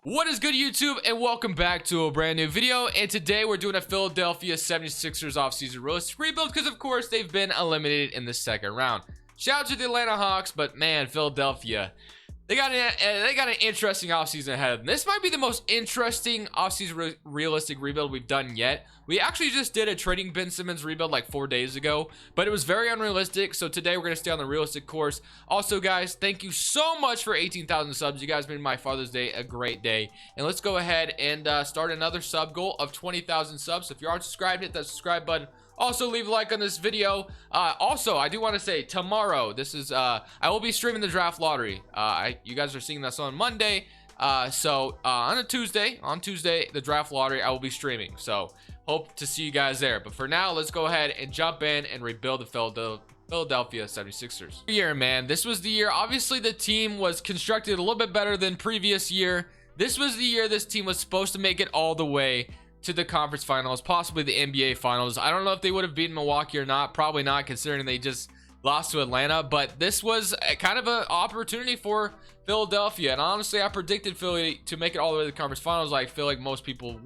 What is good, YouTube, and welcome back to a brand new video. And today we're doing a Philadelphia 76ers offseason realistic rebuild because of course they've been eliminated in the second round. Shout out to the Atlanta Hawks, but man, Philadelphia, they got an interesting offseason ahead of them. This might be the most interesting offseason realistic rebuild we've done yet. We actually just did a trading Ben Simmons rebuild like 4 days ago, but it was very unrealistic. So today we're going to stay on the realistic course. Also, guys, thank you so much for 18,000 subs. You guys made my Father's Day a great day. And let's go ahead and start another sub goal of 20,000 subs. So if you aren't subscribed, hit that subscribe button. Also, leave a like on this video. Also, I do want to say tomorrow, I will be streaming the draft lottery. You guys are seeing this on Monday. On Tuesday, the draft lottery, I will be streaming. So hope to see you guys there. But for now, let's go ahead and jump in and rebuild the Philadelphia 76ers. Man, this was the year. Obviously, the team was constructed a little bit better than previous year. This was the year this team was supposed to make it all the way to the conference finals, possibly the NBA finals. I don't know if they would have beaten Milwaukee or not. Probably not, considering they just lost to Atlanta. But this was kind of an opportunity for Philadelphia. And honestly, I predicted Philly to make it all the way to the conference finals. I feel like most people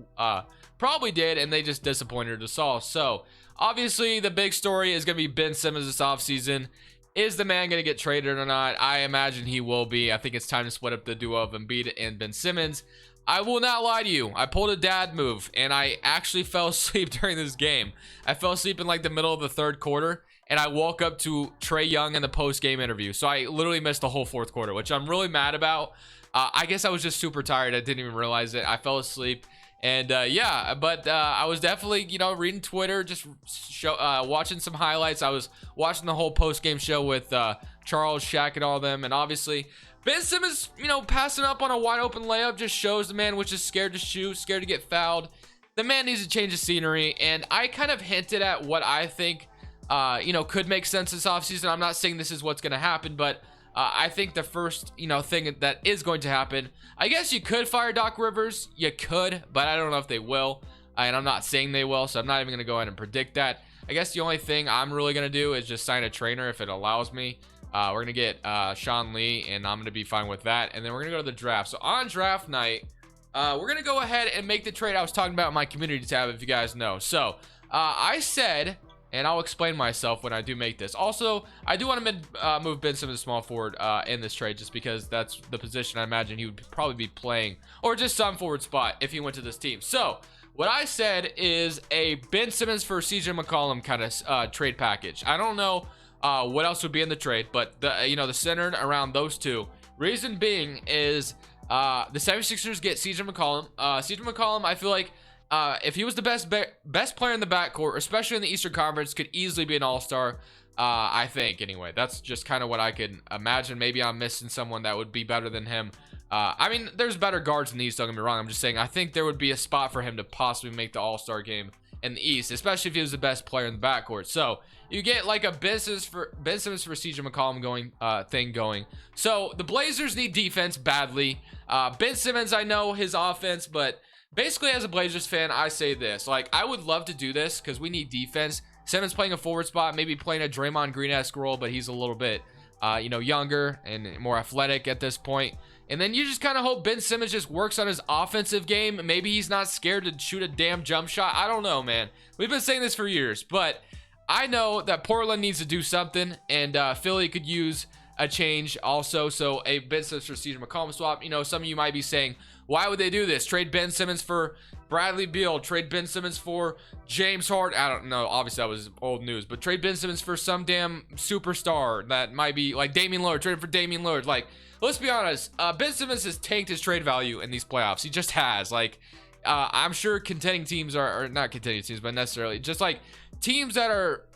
probably did, and they just disappointed us all. So obviously, the big story is going to be Ben Simmons this offseason. Is the man going to get traded or not? I imagine he will be. I think it's time to split up the duo of Embiid and Ben Simmons. I will not lie to you. I pulled a dad move, and I actually fell asleep during this game. I fell asleep in like the middle of the third quarter, and I woke up to Trae Young in the post-game interview. So I literally missed the whole fourth quarter, which I'm really mad about. I guess I was just super tired. I didn't even realize it. I fell asleep. And I was definitely, reading Twitter, just watching some highlights. I was watching the whole post-game show with Charles, Shaq, and all of them. And obviously, Ben Simmons, passing up on a wide open layup just shows the man which is scared to shoot, scared to get fouled. The man needs to change the scenery. And I kind of hinted at what I think, could make sense this offseason. I'm not saying this is what's going to happen, but I think the first, thing that is going to happen, I guess you could fire Doc Rivers. You could, but I don't know if they will. And I'm not saying they will, so I'm not even going to go ahead and predict that. I guess the only thing I'm really going to do is just sign a trainer if it allows me. We're going to get Sean Lee, and I'm going to be fine with that. And then we're going to go to the draft. So on draft night, we're going to go ahead and make the trade I was talking about in my community tab, if you guys know. So I said, and I'll explain myself when I do make this. Also, I do want to move Ben Simmons small forward in this trade, just because that's the position I imagine he would probably be playing, or just some forward spot if he went to this team. So what I said is a Ben Simmons for CJ McCollum kind of trade package. I don't know what else would be in the trade, but the centered around those two. Reason being is the 76ers get CJ McCollum. CJ McCollum, I feel like if he was the best player in the backcourt, especially in the Eastern Conference, could easily be an all-star. I think, anyway. That's just kind of what I can imagine. Maybe I'm missing someone that would be better than him. I mean, there's better guards in the East, don't get me wrong. I'm just saying, I think there would be a spot for him to possibly make the all-star game in the East, especially if he was the best player in the backcourt. So you get like a Ben Simmons for CJ McCollum thing going. So the Blazers need defense badly. Ben Simmons, I know his offense, but basically, as a Blazers fan, I say this. Like, I would love to do this because we need defense. Simmons playing a forward spot, maybe playing a Draymond Green-esque role, but he's a little bit, younger and more athletic at this point. And then you just kind of hope Ben Simmons just works on his offensive game. Maybe he's not scared to shoot a damn jump shot. I don't know, man. We've been saying this for years, but I know that Portland needs to do something, and Philly could use a change also. So a Ben Simmons for CJ McCollum swap. Some of you might be saying, why would they do this? Trade Ben Simmons for Bradley Beal. Trade Ben Simmons for James Harden. I don't know. Obviously, that was old news. But trade Ben Simmons for some damn superstar that might be like Damian Lillard. Trade for Damian Lillard. Like, let's be honest. Ben Simmons has tanked his trade value in these playoffs. He just has. Like, I'm sure contending teams or not contending teams, but necessarily just like teams that are,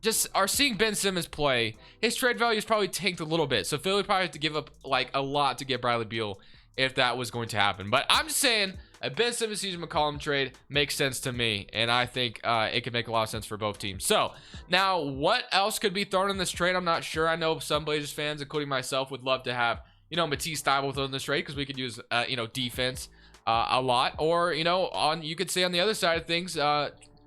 just are seeing Ben Simmons play. His trade value is probably tanked a little bit. So Philly probably have to give up like a lot to get Bradley Beal if that was going to happen. But I'm just saying a Ben Simmons CJ McCollum trade makes sense to me, and I think it could make a lot of sense for both teams. So now, what else could be thrown in this trade? I'm not sure. I know some Blazers fans, including myself, would love to have Matisse Thybulle thrown in this trade because we could use defense a lot, or you could say on the other side of things,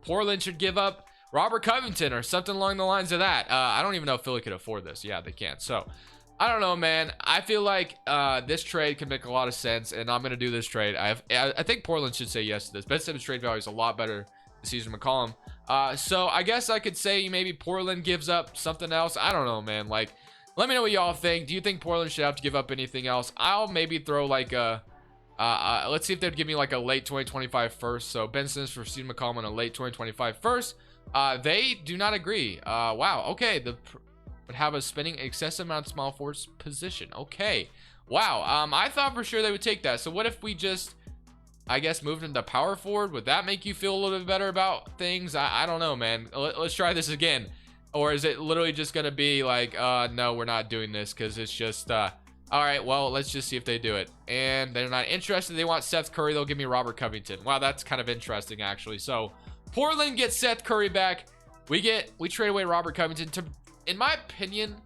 Portland should give up Robert Covington or something along the lines of that. I don't even know if Philly could afford this. Yeah, they can. So I don't know, man. I feel like this trade could make a lot of sense, and I'm gonna do this trade. I think Portland should say yes to this. Ben Simmons trade value is a lot better than CJ McCollum. So I guess I could say maybe Portland gives up something else. I don't know, man. Like, let me know what y'all think. Do you think Portland should have to give up anything else? I'll maybe throw like a let's see if they'd give me like a late 2025 first. So Ben Simmons for CJ McCollum and a late 2025 first. They do not agree. Wow. Okay. Would have a spending excessive amount of small forwards position. Okay. Wow. I thought for sure they would take that. So what if we just, I guess, moved into power forward? Would that make you feel a little bit better about things? I don't know, man. Let's try this again. Or is it literally just gonna be like, no, we're not doing this because it's just all right, well, let's just see if they do it. And they're not interested. They want Seth Curry. They'll give me Robert Covington. Wow, that's kind of interesting, actually. So Portland gets Seth Curry back. We trade away Robert Covington to, in my opinion,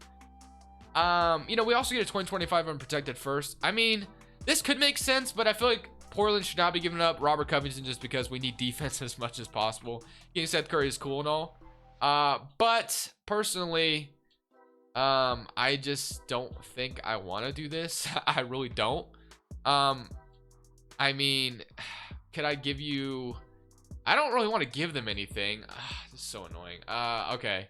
you know, we also get a 2025 unprotected first. I mean, this could make sense, but I feel like Portland should not be giving up Robert Covington just because we need defense as much as possible. Getting Seth Curry is cool and all. But personally, I just don't think I want to do this. I really don't. I mean, could I give you, I don't really want to give them anything. This is so annoying. Okay.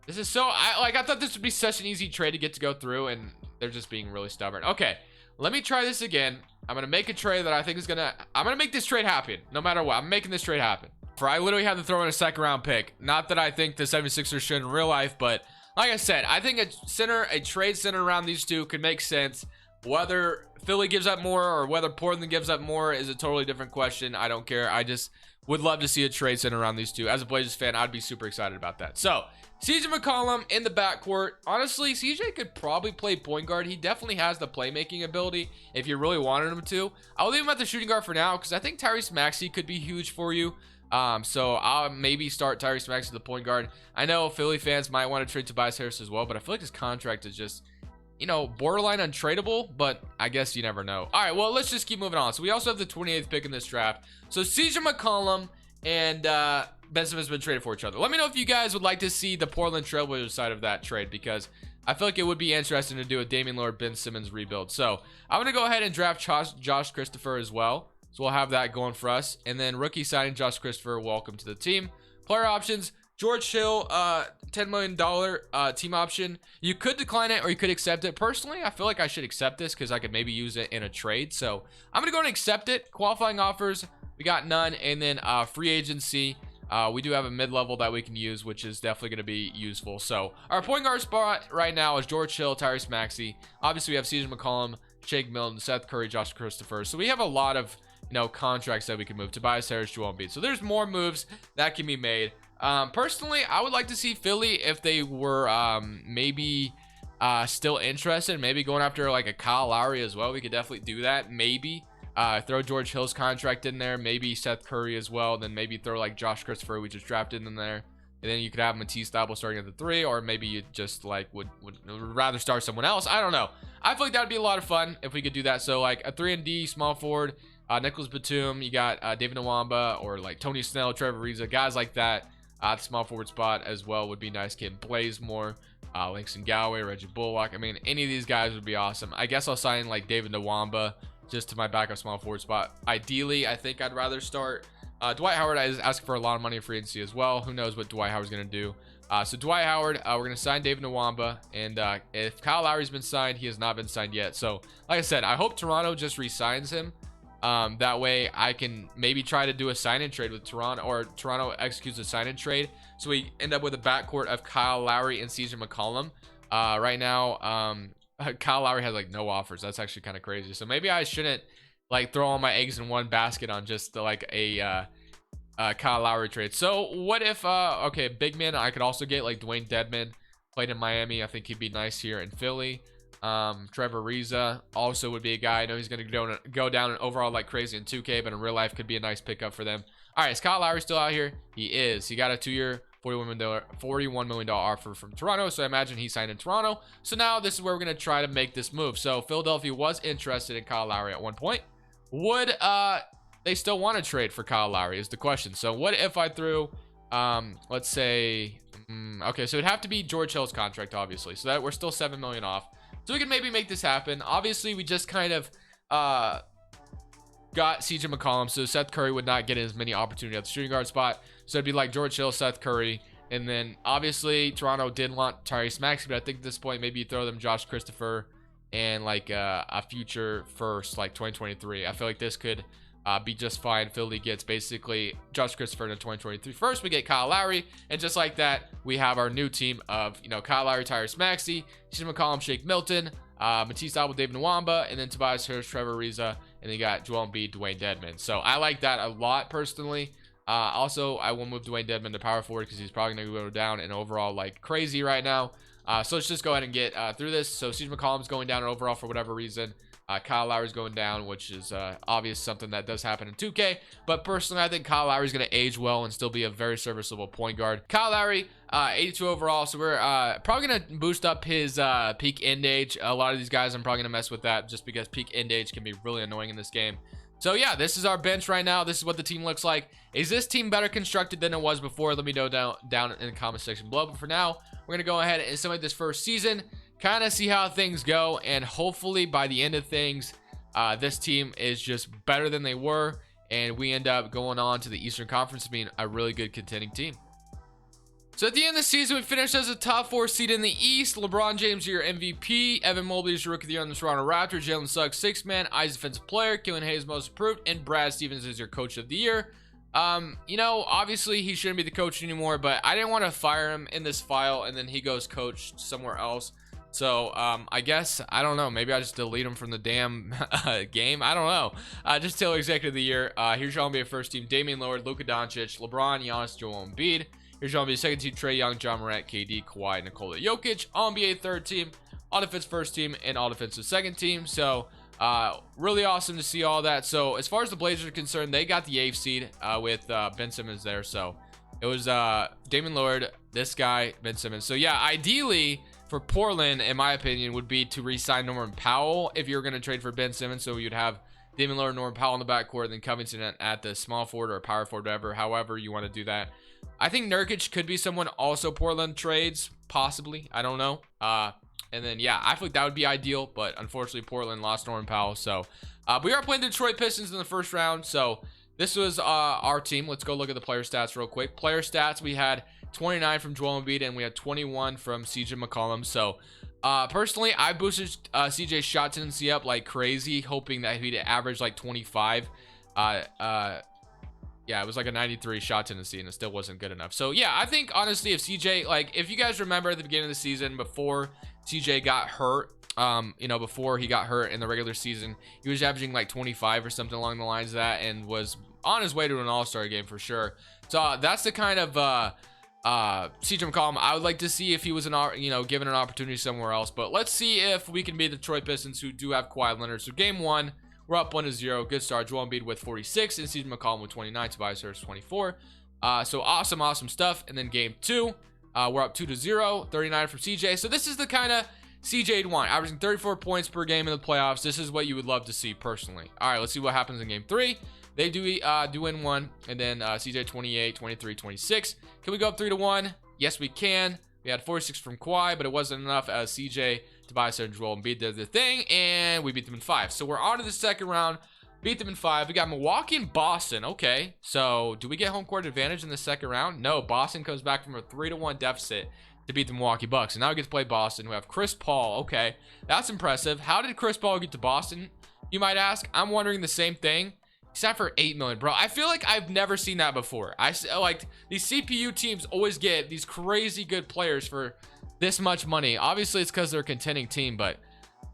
This is so, I thought this would be such an easy trade to get to go through, and they're just being really stubborn. Okay, let me try this again. I'm gonna make a trade that I think is I'm gonna make this trade happen no matter what. I'm making this trade happen. I literally had to throw in a second round pick. Not that I think the 76ers should in real life, but like I said, I think a trade center around these two could make sense. Whether Philly gives up more or whether Portland gives up more is a totally different question. I don't care. I just would love to see a trade center around these two. As a Blazers fan, I'd be super excited about that. So CJ McCollum in the backcourt. Honestly, CJ could probably play point guard. He definitely has the playmaking ability if you really wanted him to. I'll leave him at the shooting guard for now because I think Tyrese Maxey could be huge for you. So I'll maybe start Tyrese Maxey to the point guard. I know Philly fans might want to trade Tobias Harris as well, but I feel like his contract is just, you know, borderline untradeable, but I guess you never know. All right, well, let's just keep moving on. So we also have the 28th pick in this draft. So CJ McCollum and Ben Simmons have been traded for each other. Let me know if you guys would like to see the Portland Trailblazers side of that trade, because I feel like it would be interesting to do a Damian Lillard, Ben Simmons rebuild. So I'm going to go ahead and draft Josh Christopher as well. So we'll have that going for us. And then rookie signing Josh Christopher, welcome to the team. Player options, George Hill, $10 million team option. You could decline it or you could accept it. Personally, I feel like I should accept this because I could maybe use it in a trade. So I'm going to go and accept it. Qualifying offers, we got none. And then free agency, we do have a mid-level that we can use, which is definitely going to be useful. So our point guard spot right now is George Hill, Tyrese Maxey. Obviously, we have CJ McCollum, Shake Milton, Seth Curry, Josh Christopher. So we have a lot of, you know, contracts that we can move. Tobias Harris, Joel Embiid. So there's more moves that can be made. Personally, I would like to see Philly, if they were maybe still interested, maybe going after like a Kyle Lowry as well. We could definitely do that. Maybe throw George Hill's contract in there, maybe Seth Curry as well. Then maybe throw like Josh Christopher, we just drafted in there. And then you could have Matisse Thybulle starting at the 3, or maybe you just like would rather start someone else. I don't know. I feel like that would be a lot of fun if we could do that. So like a 3-and-D small forward, Nicholas Batum, you got David Nwamba, or like Tony Snell, Trevor Ariza, guys like that. The small forward spot as well would be nice. Kid Blazemore, Langston Galloway, Reggie Bullock. I mean, any of these guys would be awesome. I guess I'll sign like David Nwamba just to my backup small forward spot. Ideally, I think I'd rather start Dwight Howard. I is asking for a lot of money in free agency as well. Who knows what Dwight Howard's going to do. So Dwight Howard, we're going to sign David Nwamba. And if Kyle Lowry's been signed, he has not been signed yet. So like I said, I hope Toronto just re-signs him. That way I can maybe try to do a sign-in trade with Toronto, or Toronto executes a sign-in trade. So we end up with a backcourt of Kyle Lowry and CJ McCollum. Right now, Kyle Lowry has like no offers. That's actually kind of crazy. So maybe I shouldn't like throw all my eggs in one basket on just like a Kyle Lowry trade. So what if okay, big man, I could also get like Dwayne Dedmon, played in Miami. I think he'd be nice here in Philly. Trevor Ariza also would be a guy. I know he's going to go down and overall like crazy in 2K, but in real life could be a nice pickup for them. All right, is Kyle Lowry still out here? He is. He got a 2-year $41 million offer from Toronto, so I imagine he signed in Toronto. So now this is where we're going to try to make this move. So Philadelphia was interested in Kyle Lowry at one point. Would they still want to trade for Kyle Lowry is the question. So what if I threw let's say okay, so it'd have to be George Hill's contract, obviously, so that we're still $7 million off. So we can maybe make this happen. Obviously, we just kind of got CJ McCollum, so Seth Curry would not get as many opportunity at the shooting guard spot. So it'd be like George Hill, Seth Curry, and then obviously Toronto did want Tyrese Maxey, but I think at this point maybe you throw them Josh Christopher and like a future first, like 2023. I feel like this could be just fine. Philly gets basically Josh Christopher in the 2023 first. We get Kyle Lowry, and just like that, we have our new team of, you know, Kyle Lowry, Tyrese Maxey, CJ McCollum, Shake Milton, Matisse Thybulle, David Nwaba, and then Tobias Harris, Trevor Ariza, and then you got Joel Embiid, Dwayne Dedmon. So I like that a lot personally. Also, I will move Dwayne Dedmon to power forward because he's probably going to go down in overall like crazy right now. So let's just go ahead and get through this. So CJ McCollum's going down in overall for whatever reason. Kyle Lowry's going down, which is obvious, something that does happen in 2K. But personally, I think Kyle Lowry's going to age well and still be a very serviceable point guard. Kyle Lowry, 82 overall. So we're probably going to boost up his peak end age. A lot of these guys, I'm probably going to mess with that just because peak end age can be really annoying in this game. So yeah, this is our bench right now. This is what the team looks like. Is this team better constructed than it was before? Let me know down in the comment section below. But for now, we're going to go ahead and simulate this first season, kind of see how things go, and hopefully by the end of things, this team is just better than they were, and we end up going on to the Eastern Conference being a really good contending team. So at the end of the season, we finished as a top 4 seed in the East. LeBron James, your MVP. Evan Mobley is your Rookie of the Year on the Toronto Raptors. Jalen Suggs, 6th man. Eyes Defensive Player. Killian Hayes, Most Improved. And Brad Stevens is your Coach of the Year. You know, obviously he shouldn't be the coach anymore, but I didn't want to fire him in this file and then he goes coach somewhere else. So I guess, I don't know, maybe I just delete him from the damn game. I don't know. Just Taylor Executive of the Year. Here's your NBA first team: Damian Lillard, Luka Doncic, LeBron, Giannis, Joel Embiid. Here's your NBA second team: Trae Young, John Morant, KD, Kawhi, Nikola Jokic. All NBA third team, all defense first team, and all defensive second team. So really awesome to see all that. So as far as the Blazers are concerned, they got the 8th seed with Ben Simmons there. So it was Damian Lillard, this guy, Ben Simmons. So yeah, ideally for Portland, in my opinion, would be to re-sign Norman Powell if you're going to trade for Ben Simmons. So you'd have Damian Lillard, Norman Powell in the backcourt, and then Covington at the small forward or power forward, whatever, however you want to do that. I think Nurkic could be someone also Portland trades, possibly. I don't know. And then, yeah, I think that would be ideal, but unfortunately, Portland lost Norman Powell. So we are playing the Detroit Pistons in the first round. So this was our team. Let's go look at the player stats real quick. Player stats, we had 29 from Joel Embiid, and we had 21 from CJ McCollum. So personally, I boosted CJ's shot tendency up like crazy, hoping that he'd average like 25. Yeah, it was like a 93 shot tendency, and it still wasn't good enough. So yeah, I think honestly, if CJ, like, if you guys remember at the beginning of the season before CJ got hurt, you know, before he got hurt in the regular season, he was averaging like 25 or something along the lines of that, and was on his way to an all-star game for sure. So that's the kind of CJ McCollum I would like to see if he was given an opportunity somewhere else. But let's see if we can beat the Detroit Pistons, who do have Kawhi Leonard. So game 1, we're up 1-0. Good start. Joel Embiid with 46 and CJ McCollum with 29. Tobias Harris 24. So awesome stuff. And then game 2, we're up 2-0. 39 from CJ. So this is the kind of CJ'd want, averaging 34 points per game in the playoffs. This is what you would love to see personally. All right, let's see what happens in game 3. They do win 1, and then CJ 28, 23, 26. Can we go up 3-1? Yes, we can. We had 46 from Kawhi, but it wasn't enough as CJ, Tobias, and Joel Embiid did their thing, and we beat them in 5. So we're on to the second round. Beat them in 5. We got Milwaukee and Boston. Okay, so do we get home court advantage in the second round? No, Boston comes back from a 3-1 deficit to beat the Milwaukee Bucks. And now we get to play Boston, who have Chris Paul. Okay, that's impressive. How did Chris Paul get to Boston, you might ask? I'm wondering the same thing. Except for $8 million, bro. I feel like I've never seen that before. Like, these CPU teams always get these crazy good players for this much money. Obviously, it's because they're a contending team, but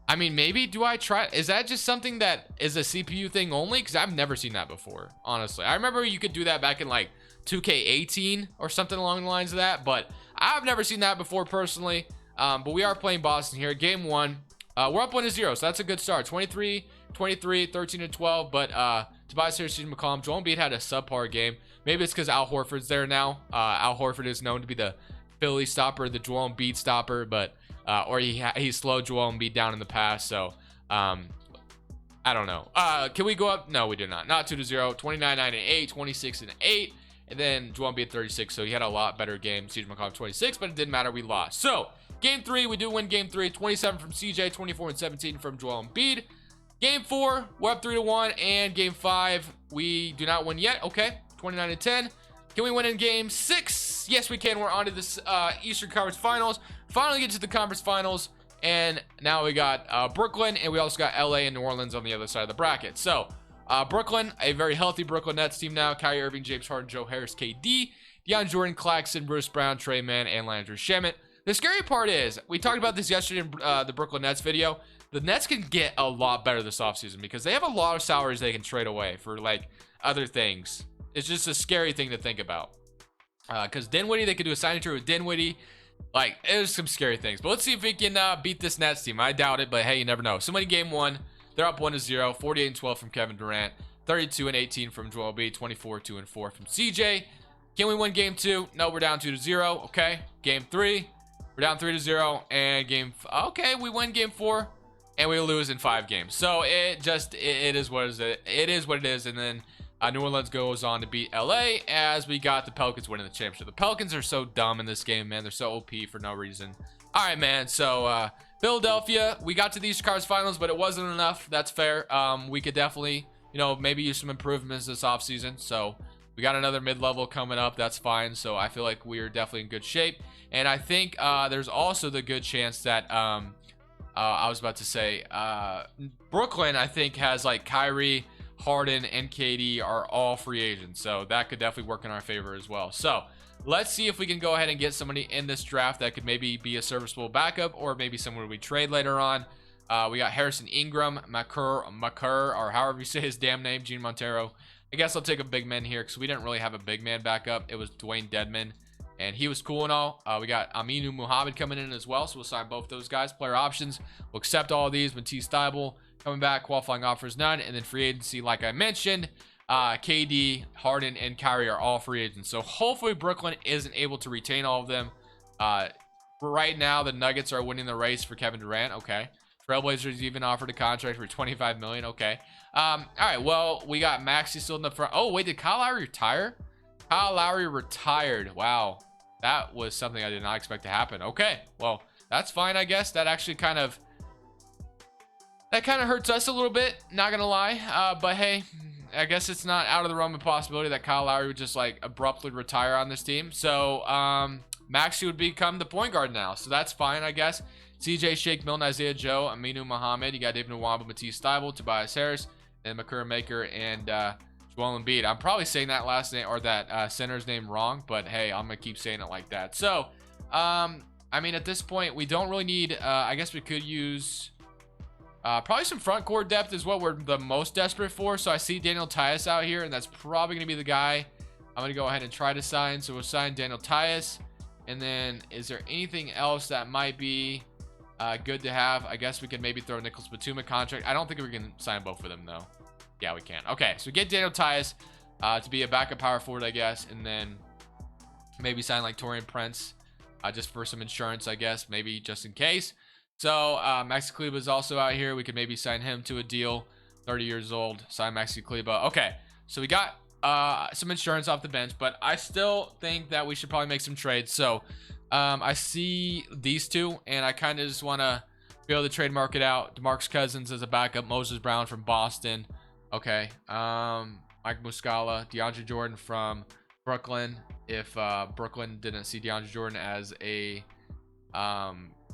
I mean, maybe do I try? Is that just something that is a CPU thing only? Because I've never seen that before, honestly. I remember you could do that back in like 2K18 or something along the lines of that, but I've never seen that before personally. But we are playing Boston here. Game 1. We're up 1-0, so that's a good start. 23, 13 12, but Tobias Harris, CJ McCollum, Joel Embiid had a subpar game. Maybe it's because Al Horford's there now. Al Horford is known to be the Philly stopper, the Joel Embiid stopper, but or he slowed Joel Embiid down in the past. So I don't know. Can we go up? No, we did not. Not 2-0. 29, 9, and 8. 26 and 8. And then Joel Embiid 36, so he had a lot better game. CJ McCollum 26, but it didn't matter. We lost. So game 3, we do win game 3. 27 from CJ, 24 and 17 from Joel Embiid. Game 4, we're up 3-1. And game 5, we do not win yet. Okay, 29-10. Can we win in game 6? Yes, we can. We're on to this Eastern Conference Finals. Finally get to the conference finals. And now we got Brooklyn, and we also got LA and New Orleans on the other side of the bracket. So Brooklyn, a very healthy Brooklyn Nets team now. Kyrie Irving, James Harden, Joe Harris, KD, DeAndre Jordan, Claxton, Bruce Brown, Trey Mann, and Landry Shamet. The scary part is, we talked about this yesterday in the Brooklyn Nets video. The Nets can get a lot better this offseason because they have a lot of salaries they can trade away for like other things. It's just a scary thing to think about. Because Dinwiddie, they could do a signing trade with Dinwiddie. Like, there's some scary things. But let's see if we can beat this Nets team. I doubt it, but hey, you never know. Somebody game 1. They're up 1-0, 48-12 from Kevin Durant, 32-18 from Joel Embiid, 24-2-4 from CJ. Can we win game 2? No, we're down 2-0. Okay. Game 3, we're down 3-0, and okay, we win game 4, and we lose in 5 games. So it is what it is. And then New Orleans goes on to beat LA as we got the Pelicans winning the championship. The Pelicans are so dumb in this game, man. They're so OP for no reason. All right, man. So Philadelphia, we got to these Conference Finals, but it wasn't enough. That's fair. We could definitely, maybe use some improvements this offseason. So we got another mid-level coming up. That's fine. So I feel like we're definitely in good shape. And I think there's also the good chance that I was about to say Brooklyn, I think, has like Kyrie, Harden, and KD are all free agents. So that could definitely work in our favor as well. So let's see if we can go ahead and get somebody in this draft that could maybe be a serviceable backup, or maybe someone we trade later on. We got Harrison Ingram, Makur, or however you say his damn name, Gene Montero. I guess I'll take a big man here because we didn't really have a big man backup. It was Dwayne Dedman, and he was cool and all. We got Aminu Muhammad coming in as well, so we'll sign both those guys. Player options, we'll accept all of these. Matisse Thybulle coming back, qualifying offers none, and then free agency, like I mentioned, KD, Harden, and Kyrie are all free agents. So hopefully Brooklyn isn't able to retain all of them. For right now, the Nuggets are winning the race for Kevin Durant. Okay. Trailblazers even offered a contract for $25 million. Okay. All right. Well, we got Maxey still in the front. Oh, wait, did Kyle Lowry retire? Kyle Lowry retired. Wow. That was something I did not expect to happen. Okay. Well, that's fine, I guess. That actually kind of hurts us a little bit, not gonna lie. But hey, I guess it's not out of the realm of possibility that Kyle Lowry would just like abruptly retire on this team. So Maxey would become the point guard now, so that's fine, I guess. CJ, Shake Milton, Isaiah Joe, Aminu Muhammad. You got David Nwaba, Matisse Thybulle, Tobias Harris, and Makur Maker, and Joel Embiid. I'm probably saying that last name or that center's name wrong, but hey, I'm gonna keep saying it like that. So I mean, at this point, we don't really need. I guess we could use. Probably some front court depth is what we're the most desperate for. So I see Daniel Tias out here, and that's probably going to be the guy I'm going to go ahead and try to sign. So we'll sign Daniel Tias. And then is there anything else that might be good to have? I guess we could maybe throw Nicholas Batum a contract. I don't think we can sign both of them, though. Yeah, we can. Okay, so get Daniel Tias to be a backup power forward, I guess. And then maybe sign like Taurean Prince just for some insurance, I guess. Maybe just in case. So Maxi Kleber is also out here. We could maybe sign him to a deal. 30 years old. Sign Maxi Kleber. Okay, so we got some insurance off the bench, but I still think that we should probably make some trades. So I see these two, and I kind of just want to be able to trade market out. DeMarcus Cousins as a backup. Moses Brown from Boston. Okay. Mike Muscala. DeAndre Jordan from Brooklyn. If Brooklyn didn't see DeAndre Jordan as a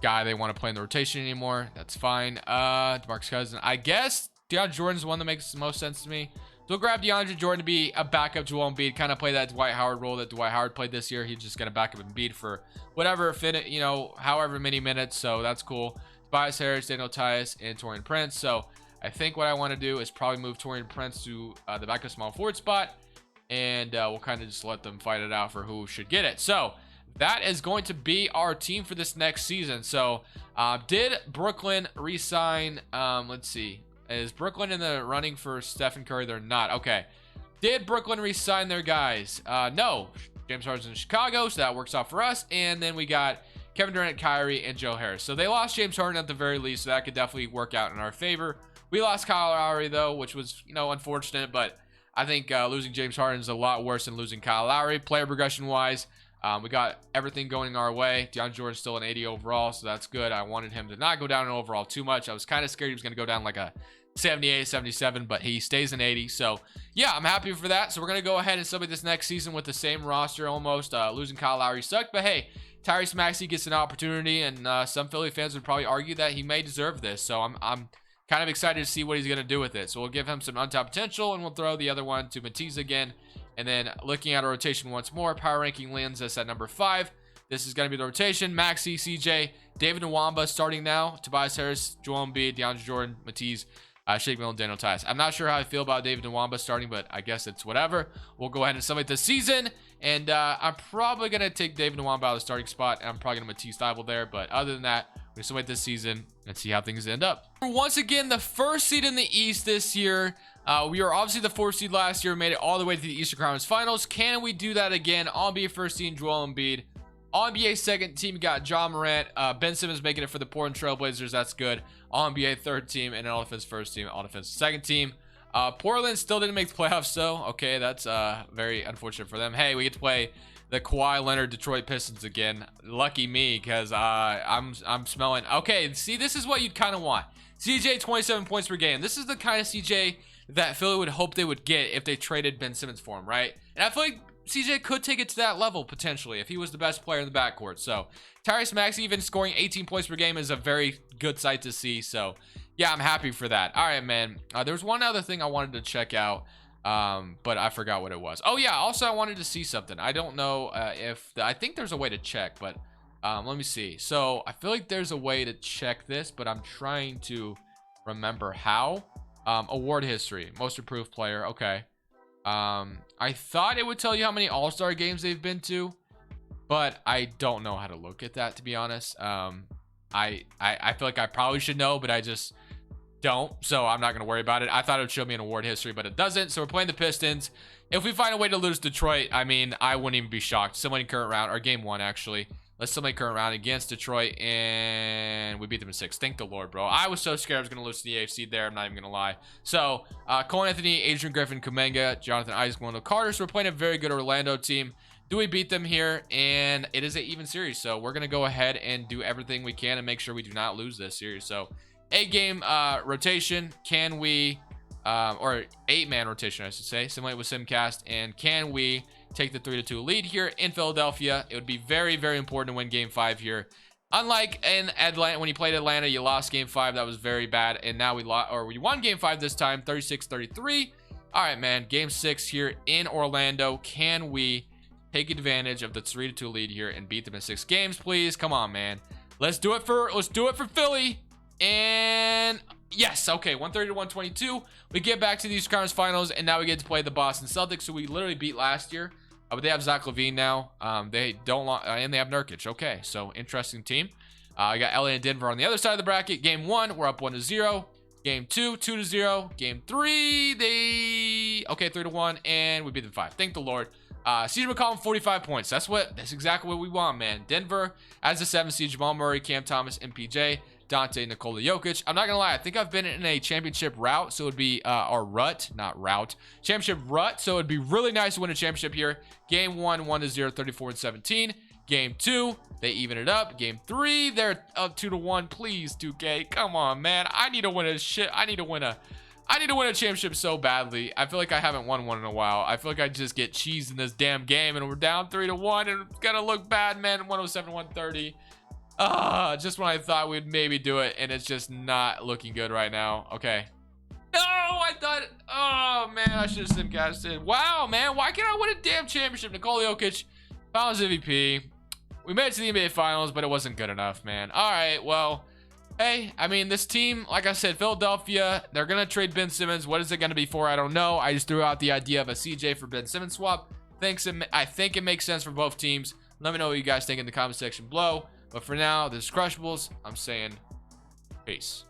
guy they want to play in the rotation anymore, that's fine. DeMarcus Cousins, I guess DeAndre Jordan's the one that makes the most sense to me. So we'll grab DeAndre Jordan to be a backup to Joel Embiid, kind of play that Dwight Howard role that Dwight Howard played this year. He's just gonna back up Embiid for whatever fit, however many minutes. So that's cool. Tobias Harris, Daniel Tias, and Taurean Prince. So I think what I want to do is probably move Taurean Prince to the backup small forward spot, and we'll kind of just let them fight it out for who should get it. So that is going to be our team for this next season. So did Brooklyn re-sign? Let's see. Is Brooklyn in the running for Stephen Curry? They're not. Okay. Did Brooklyn re-sign their guys? No. James Harden's in Chicago, so that works out for us. And then we got Kevin Durant, Kyrie, and Joe Harris. So they lost James Harden at the very least, so that could definitely work out in our favor. We lost Kyle Lowry, though, which was, unfortunate. But I think losing James Harden is a lot worse than losing Kyle Lowry. Player progression wise, we got everything going our way. DeAndre Jordan's still an 80 overall, so that's good. I wanted him to not go down in overall too much. I was kind of scared he was going to go down like a 78, 77, but he stays in 80. So yeah, I'm happy for that. So we're going to go ahead and celebrate this next season with the same roster almost. Losing Kyle Lowry sucked, but hey, Tyrese Maxey gets an opportunity, and some Philly fans would probably argue that he may deserve this. So I'm kind of excited to see what he's going to do with it. So we'll give him some untapped potential, and we'll throw the other one to Matisse again. And then looking at our rotation once more, power ranking lands us at number 5. This is going to be the rotation. Maxey, CJ, David Nwamba starting now. Tobias Harris, Joel Embiid, DeAndre Jordan, Matisse, Shake Milton, Daniel Tice. I'm not sure how I feel about David Nwamba starting, but I guess it's whatever. We'll go ahead and celebrate the season. And I'm probably going to take David Nwamba out of the starting spot. And I'm probably going to Matisse Thybulle there. But other than that, we're going to wait this season and see how things end up. Once again, the first seed in the East this year. We were obviously the 4th seed last year, made it all the way to the Eastern Conference Finals. Can we do that again? All-NBA first team, Joel Embiid. All-NBA second team, got Ja Morant. Ben Simmons making it for the Portland Trailblazers. That's good. All-NBA third team, and All-Defense first team, All-Defense second team. Portland still didn't make the playoffs, though. Okay, that's very unfortunate for them. Hey, we get to play the Kawhi Leonard Detroit Pistons again. Lucky me, because I'm smelling. Okay, see, this is what you'd kind of want. CJ 27 points per game. This is the kind of CJ that Philly would hope they would get if they traded Ben Simmons for him, right? And I feel like CJ could take it to that level potentially if he was the best player in the backcourt. So Tyrese Maxey even scoring 18 points per game is a very good sight to see. So yeah, I'm happy for that. All right, man. There was one other thing I wanted to check out, but I forgot what it was. Oh yeah, also I wanted to see something. I don't know I think there's a way to check, but let me see. So I feel like there's a way to check this, but I'm trying to remember how. Award history, most improved player. Okay. I thought it would tell you how many all-star games they've been to, but I don't know how to look at that, to be honest. I feel like I probably should know, but I just don't, so I'm not going to worry about it. I thought it would show me an award history, but it doesn't. So we're playing the Pistons. If we find a way to lose Detroit, I mean, I wouldn't even be shocked. Somebody current round, or game 1 actually. Let's somebody current round against Detroit, and we beat them in 6. Thank the Lord, bro. I was so scared I was going to lose to the AFC there. I'm not even going to lie. So, Cole Anthony, Adrian Griffin, Kumenga, Jonathan Isaac, Wendell Carter. So, we're playing a very good Orlando team. Do we beat them here? And it is an even series. So, we're going to go ahead and do everything we can and make sure we do not lose this series. So, 8-game rotation. Can we, or 8-man rotation, I should say, simulate with Simcast. And can we take the 3-2 lead here in Philadelphia? It would be very, very important to win game 5 here. Unlike in Atlanta, when you played Atlanta, you lost game 5. That was very bad. And now we won game 5 this time, 36-33. All right, man. Game 6 here in Orlando. Can we take advantage of the 3-2 lead here and beat them in 6 games, please? Come on, man. Let's do it for Philly. And yes, okay, 130-122. We get back to the Eastern Conference Finals, and now we get to play the Boston Celtics, who we literally beat last year. But they have Zach LaVine now. They don't, and they have Nurkic. Okay, so interesting team. I got LA and Denver on the other side of the bracket. Game 1, we're up 1-0. Game 2, 2-0. Game 3, 3-1, and we beat them 5. Thank the Lord. CJ McCollum, 45 points. That's exactly what we want, man. Denver as the 7th seed. Jamal Murray, Cam Thomas, MPJ, Dante, Nikola Jokic. I'm not gonna lie, I think I've been in a championship route, so it would be our rut, not route, championship rut. So it'd be really nice to win a championship here. Game 1, 1-0, 34-17. Game 2, they even it up. Game 3, they're up 2-1. Please, 2K, come on, man. I need to win a championship so badly. I feel like I haven't won one in a while. I feel like I just get cheesed in this damn game, and we're down 3-1, and it's gonna look bad, man. 107-130. Just when I thought we'd maybe do it, and it's just not looking good right now. Okay. No, I thought, oh man, I should have simcasted. Wow, man, why can't I win a damn championship? Nikola Jokic, Finals MVP. We made it to the NBA Finals, but it wasn't good enough, man. All right, well, hey, I mean, this team, like I said, Philadelphia, they're gonna trade Ben Simmons. What is it gonna be for? I don't know. I just threw out the idea of a CJ for Ben Simmons swap. I think it makes sense for both teams. Let me know what you guys think in the comment section below. But for now, this is Crushables. I'm saying peace.